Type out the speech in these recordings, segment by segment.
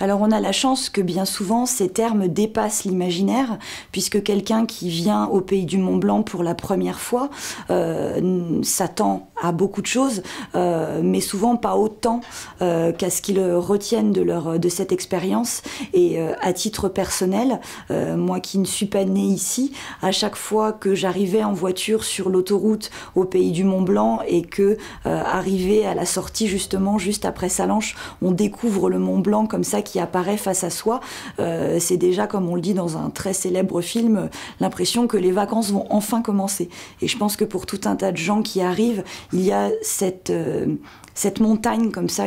Alors on a la chance que bien souvent ces termes dépassent l'imaginaire, puisque quelqu'un qui vient au pays du Mont Blanc pour la première fois s'attend à beaucoup de choses, mais souvent pas autant qu'à ce qu'ils retiennent de cette expérience. Et à titre personnel, moi qui ne suis pas née ici, à chaque fois que j'arrivais en voiture sur l'autoroute au pays du Mont Blanc et que, arrivé à la sortie justement, juste après Sallanches, on découvre le Mont Blanc comme ça qui apparaît face à soi, c'est déjà, comme on le dit dans un très célèbre film, l'impression que les vacances vont enfin commencer. Et je pense que pour tout un tas de gens qui arrivent, il y a cette montagne comme ça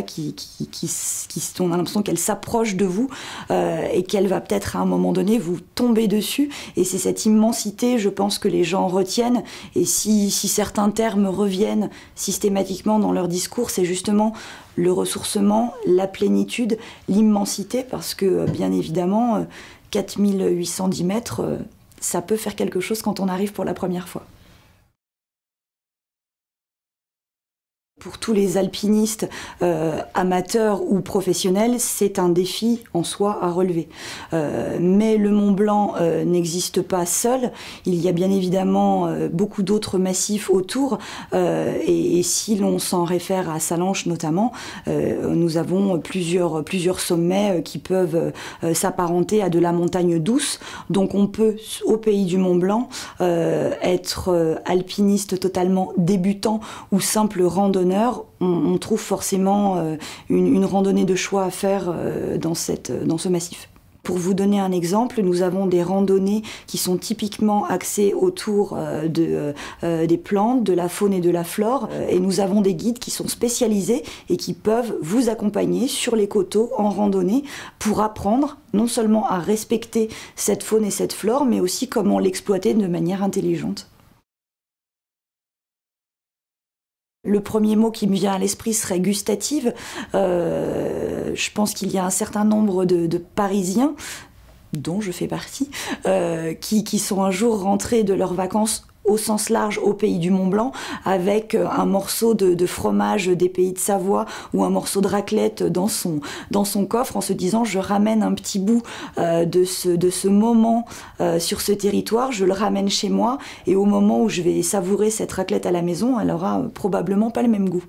on a l'impression qu'elle s'approche de vous et qu'elle va peut-être à un moment donné vous tomber dessus. Et c'est cette immensité, je pense, que les gens retiennent. Et si certains termes reviennent systématiquement dans leur discours, c'est justement le ressourcement, la plénitude, l'immensité, parce que bien évidemment, 4810 mètres, ça peut faire quelque chose quand on arrive pour la première fois. Pour tous les alpinistes, amateurs ou professionnels, c'est un défi en soi à relever. Mais le Mont Blanc n'existe pas seul. Il y a bien évidemment beaucoup d'autres massifs autour. Et si l'on s'en réfère à Sallanches notamment, nous avons plusieurs sommets qui peuvent s'apparenter à de la montagne douce. Donc on peut, au pays du Mont Blanc, être alpiniste totalement débutant ou simple randonneur. On trouve forcément une randonnée de choix à faire dans ce massif. Pour vous donner un exemple, nous avons des randonnées qui sont typiquement axées autour des plantes, de la faune et de la flore. Et nous avons des guides qui sont spécialisés et qui peuvent vous accompagner sur les coteaux en randonnée pour apprendre non seulement à respecter cette faune et cette flore, mais aussi comment l'exploiter de manière intelligente. Le premier mot qui me vient à l'esprit serait gustative. Je pense qu'il y a un certain nombre de Parisiens, dont je fais partie, qui sont un jour rentrés de leurs vacances au sens large au pays du Mont Blanc avec un morceau de fromage des pays de Savoie ou un morceau de raclette dans son coffre, en se disant je ramène un petit bout de ce moment sur ce territoire, je le ramène chez moi et au moment où je vais savourer cette raclette à la maison, elle aura probablement pas le même goût.